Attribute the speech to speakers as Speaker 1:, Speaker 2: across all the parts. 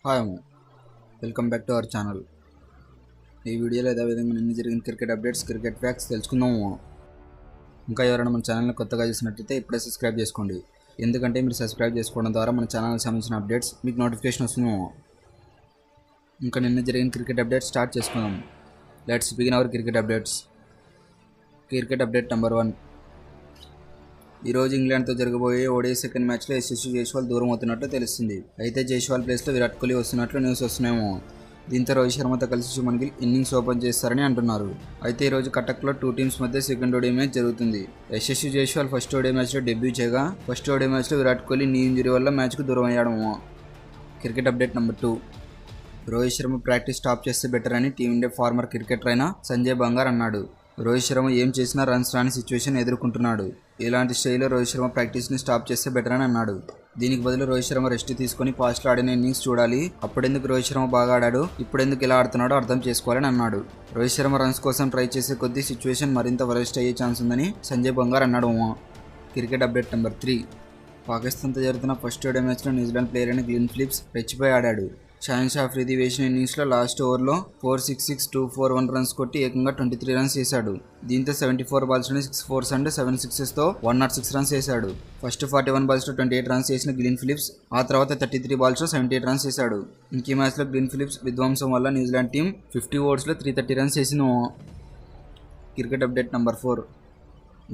Speaker 1: Hi welcome back to our channel. ఈ వీడియోలో ఏదో విధంగా నిన్న జరిగిన క్రికెట్ అప్డేట్స్, క్రికెట్ ఫ్యాక్ట్స్ తెలుసుకుందాము. ఇంకా ఎవరైనా మన ఛానల్ని కొత్తగా చూసినట్లయితే ఇప్పుడే సబ్స్క్రైబ్ చేసుకోండి. ఎందుకంటే మీరు సబ్స్క్రైబ్ చేసుకోవడం ద్వారా మన ఛానల్కి సంబంధించిన అప్డేట్స్ మీకు నోటిఫికేషన్ వస్తుందేమో. ఇంకా నిన్న జరిగిన క్రికెట్ అప్డేట్స్ స్టార్ట్ చేసుకుందాం. Let's begin our cricket updates. Cricket update number 1. ఈరోజు ఇంగ్లాండ్తో జరగబోయే ఓడిఐ సెకండ్ మ్యాచ్లో యశస్వి జైస్వాల్ దూరం అవుతున్నట్లు తెలుస్తుంది. అయితే జైస్వాల్ ప్లేస్లో విరాట్ కోహ్లీ వస్తున్నట్లు న్యూస్ వస్తున్నాయేమో. దీంతో రోహిత్ శర్మతో కలిసి శుభ్మన్ గిల్ ఇన్నింగ్స్ ఓపెన్ చేస్తారని అంటున్నారు. అయితే ఈరోజు కటక్లో 2 టీమ్స్ మధ్య సెకండ్ ఓడిఐ మ్యాచ్ జరుగుతుంది. యశస్వి జైస్వాల్ ఫస్ట్ ఓడిఐ మ్యాచ్లో డెబ్యూ చేయగా ఫస్ట్ ఓడిఐ మ్యాచ్లో విరాట్ కోహ్లీ నీ ఇంజరీ వల్ల మ్యాచ్కు దూరం అయ్యాడేమో. Cricket update number 2. Rohit Sharma practice stop చేస్తే బెటర్ అని టీమిండియా ఫార్మర్ క్రికెటర్ అయిన సంజయ్ బంగార్ అన్నాడు. రోహిత్ శర్మ ఏం చేసినా రన్స్ రాని సిచ్యువేషన్ ఎదుర్కొంటున్నాడు. ఇలాంటి స్టైల్లో రోహిత్ శర్మ ప్రాక్టీస్ని స్టాప్ చేస్తే బెటర్ అని అన్నాడు. దీనికి బదులు రోహిత్ శర్మ రెస్ట్ తీసుకొని ఫాస్ట్లో ఆడిన ఇన్నింగ్స్ చూడాలి. అప్పుడెందుకు రోహిత్ శర్మ బాగా ఆడాడు, ఇప్పుడెందుకు ఇలా ఆడుతున్నాడో అర్థం చేసుకోవాలని అన్నాడు. రోహిత్ శర్మ రన్స్ కోసం ట్రై చేసే కొద్దీ సిచ్యువేషన్ మరింత వరస్ట్ అయ్యే ఛాన్స్ ఉందని సంజయ్ బంగార్ అన్నాడు. Cricket update number 3. పాకిస్తాన్తో జరుగుతున్న ఫస్ట్ ఓడిఐ మ్యాచ్లో న్యూజిలాండ్ ప్లేయర్ అయిన గ్లెన్ ఫిలిప్స్ రెచ్చిపోయి ఆడాడు. షాహిన్ షా అఫ్రిది వేసిన ఇన్నింగ్స్లో లాస్ట్ ఓవర్లో 4 6 6 2 4 1 రన్స్ కొట్టి ఏకంగా 23 రన్స్ చేశాడు. దీంతో 74 బాల్స్లోని 6 4s అండ్ 7 6sతో 106 రన్స్ చేశాడు. ఫస్ట్ 41 బాల్స్లో 28 రన్స్ చేసిన గ్లెన్ ఫిలిప్స్ ఆ తర్వాత 33 బాల్స్లో 78 రన్స్ చేశాడు. ఇంకీ మ్యాచ్లో గ్లెన్ ఫిలిప్స్ విధ్వంసం వల్ల న్యూజిలాండ్ టీం 50 ఓవర్స్లో 330 రన్స్ చేసింది. Cricket update number 4.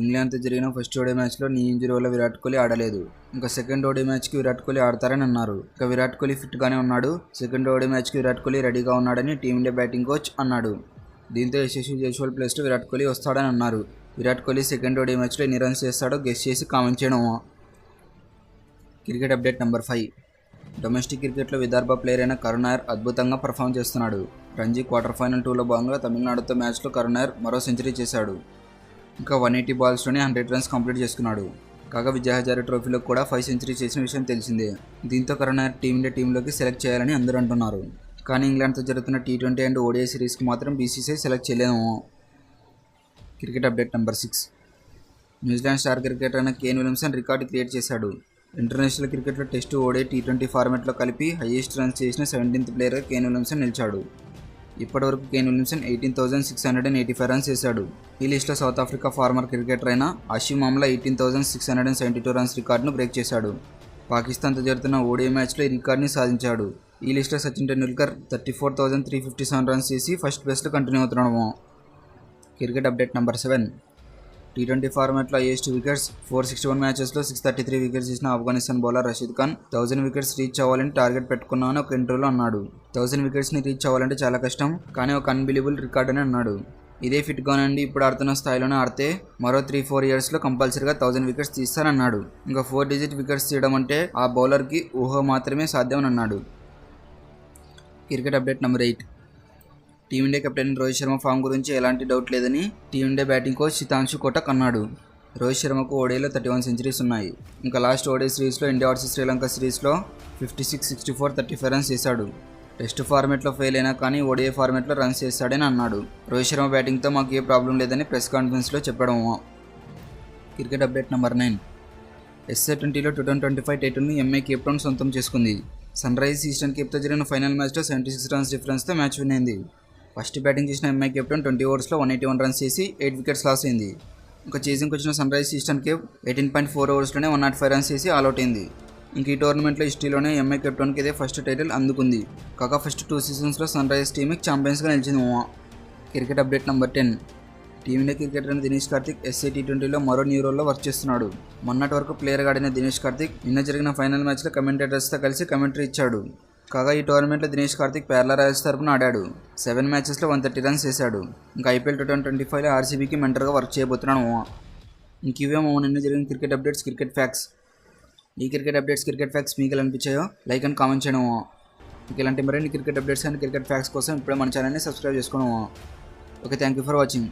Speaker 1: ఇంగ్లాండ్తో జరిగిన ఫస్ట్ ఓడిఐ మ్యాచ్లో నీ ఇంజరీ వల్ల విరాట్ కోహ్లీ ఆడలేదు. ఇంకా సెకండ్ ఓడిఐ మ్యాచ్కి విరాట్ కోహ్లీ ఆడతారని అన్నారు. ఇక విరాట్ కోహ్లీ ఫిట్గానే ఉన్నాడు. సెకండ్ ఓడిఐ మ్యాచ్కి విరాట్ కోహ్లీ రెడీగా ఉన్నాడని టీమిండియా బ్యాటింగ్ కోచ్ అన్నాడు. దీంతో యశస్వి జైస్వాల్ ప్లేస్లో విరాట్ కోహ్లీ వస్తాడని అన్నారు. విరాట్ కోహ్లీ సెకండ్ ఓడిఐ మ్యాచ్లో ఎన్ని రన్స్ చేస్తాడో గెస్ చేసి కామెంట్ చేయడం. Cricket update number 5. డొమెస్టిక్ క్రికెట్లో విదర్భ ప్లేయర్ అయిన కరుణ్ నాయర్ అద్భుతంగా పర్ఫామ్ చేస్తున్నాడు. రంజీ క్వార్టర్ ఫైనల్ 2లో భాగంగా తమిళనాడుతో మ్యాచ్లో కరుణ్ నాయర్ మరో సెంచరీ చేశాడు. ఇంకా 180 బాల్స్లోనే 100 రన్స్ కంప్లీట్ చేసుకున్నాడు. కాగా విజయ్ హజారే ట్రోఫీలో కూడా 5 సెంచరీ చేసిన విషయం తెలిసిందే. దీంతో కరుణ్ నాయర్ టీమిండియా టీంలోకి సెలెక్ట్ చేయాలని అందరూ అంటున్నారు. కానీ ఇంగ్లాండ్తో జరుగుతున్న T20 అండ్ ఓడిఐ సిరీస్కి మాత్రం BCCI సెలెక్ట్ చేయలేము. Cricket update number 6. New Zealand star cricketer అయిన కేన్ విలియమ్సన్ రికార్డు క్రియేట్ చేశాడు. ఇంటర్నేషనల్ క్రికెట్లో టెస్ట్, ఓడిఐ, T20 ఫార్మాట్లో కలిపి హైయెస్ట్ రన్స్ చేసిన 17th ప్లేయర్గా కేన్ విలియమ్సన్ నిలిచాడు. ఇప్పటివరకు కేన్ విలియమ్సన్ 18,685 రన్స్ చేశాడు. ఈ లిస్టులో సౌత్ ఆఫ్రికా ఫార్మర్ క్రికెటర్ అయిన ఆసిమ్ ఆమ్లా 18,672 రన్స్ రికార్డును బ్రేక్ చేశాడు. పాకిస్తాన్తో జరుగుతున్న ఓడిఐ మ్యాచ్లో ఈ రికార్డుని సాధించాడు. ఈ లిస్టులో సచిన్ టెండూల్కర్ 34,357 రన్స్ చేసి ఫస్ట్ ప్లేస్లో కంటిన్యూ అవుతున్నాడు. Cricket update number 7. T20 ఫార్మాట్లో హైయెస్ట్ వికెట్స్ 461 మ్యాచెస్లో 633 వికెట్స్ చేసిన Afghanistan bowler Rashid Khan 1000 wickets reach అవ్వాలని టార్గెట్ పెట్టుకున్నామని ఒక ఇంటర్వ్యూలో అన్నాడు. 1000 వికెట్స్ని రీచ్ అవ్వాలంటే చాలా కష్టం, కానీ ఒక అన్బిలీవబుల్ రికార్డ్ అని అన్నాడు. ఇదే ఫిట్గా నుండి ఇప్పుడు ఆడుతున్న స్థాయిలోనే ఆడితే మరో 3-4 ఇయర్స్లో కంపల్సరీగా 1000 వికెట్స్ తీస్తానన్నాడు. ఇంకా 4 డిజిట్ వికెట్స్ తీయడం అంటే ఆ బౌలర్కి ఊహ మాత్రమే సాధ్యమని అన్నాడు. Cricket update number 8. Team India captain Rohit Sharma form గురించి ఎలాంటి డౌట్ లేదని team India batting coach Sitanshu Kotak అన్నాడు. రోహిత్ శర్మకు ఓడిఐలో 31 సెంచరీస్ ఉన్నాయి. ఇంకా లాస్ట్ ఓడిఐ సిరీస్లో ఇండియా వర్సెస్ శ్రీలంక సిరీస్లో 56, 64, 35 రన్స్ చేశాడు. టెస్ట్ ఫార్మాట్లో ఫెయిల్ అయినా కానీ ఓడిఐ ఫార్మాట్లో రన్స్ చేస్తాడని అన్నాడు. రోహిత్ శర్మ బ్యాటింగ్తో మాకు ఏ ప్రాబ్లం లేదని ప్రెస్ కాన్ఫరెన్స్లో చెప్పడం. Cricket update number 9. SA20లో 2025 టైటిల్ను ఎంఐ కేప్ టౌన్ సొంతం చేసుకుంది. సన్ రైజర్స్ ఈస్టర్న్ కేప్తో జరిగిన ఫైనల్ మ్యాచ్లో 76 రన్స్ డిఫరెన్స్తో మ్యాచ్ విన్ అయింది. ఫస్ట్ బ్యాటింగ్ చేసిన ఎంఐ కెప్టెన్ 20 ఓవర్స్లో 181 రన్స్ చేసి 8 వికెట్స్ లాస్ అయింది. ఇంకా చేసింగ్కి వచ్చిన సన్ రైజర్స్ ఈస్టర్న్ కేప్ 18.4 ఓవర్స్లోనే 105 రన్స్ చేసి ఆల్అౌట్ అయింది. ఇంక ఈ టోర్నమెంట్లో హిస్టరీలోనే ఎంఐ కెప్టెన్కి ఇదే ఫస్ట్ టైటిల్ అందుకుంది. కాగా ఫస్ట్ 2 సీజన్స్లో సన్ రైజర్స్ టీమ్కి ఛాంపియన్స్గా నిలిచింది. Cricket update number 10. Team India cricketer అయిన దినేష్ కార్తిక్ SA T20లో మరో న్యూ రోల్లో వర్క్ చేస్తున్నాడు. మొన్నటి వరకు ప్లేయర్గా ఆడిన దినేష్ కార్తిక్ నిన్న జరిగిన ఫైనల్ మ్యాచ్లో కమెంటేటర్స్తో కలిసి కమెంటరీ ఇచ్చాడు. కాగా ఈ టోర్నమెంట్లో దినేష్ కార్తిక్ కేరళ రాయల్స్ తరపున ఆడాడు. 7 మ్యాచెస్లో 130 రన్స్ చేశాడు. ఇంకా IPL 2025లో RCBకి మెంటర్గా వర్క్ చేయబోతున్నాడు. ఇంక ఇవే నిన్న జరిగిన క్రికెట్ అప్డేట్స్, క్రికెట్ ఫ్యాక్ట్స్. ఈ క్రికెట్ అప్డేట్స్, క్రికెట్ ఫ్యాక్ట్స్ మీకు ఎలా అనిపించాయో లైక్ అండ్ కామెంట్ చేయడం. మీకు ఇలాంటి మరిన్ని cricket updates and cricket facts కోసం ఇప్పుడే మన ఛానల్ని సబ్స్క్రైబ్ చేసుకోవడం. Okay, thank you for watching.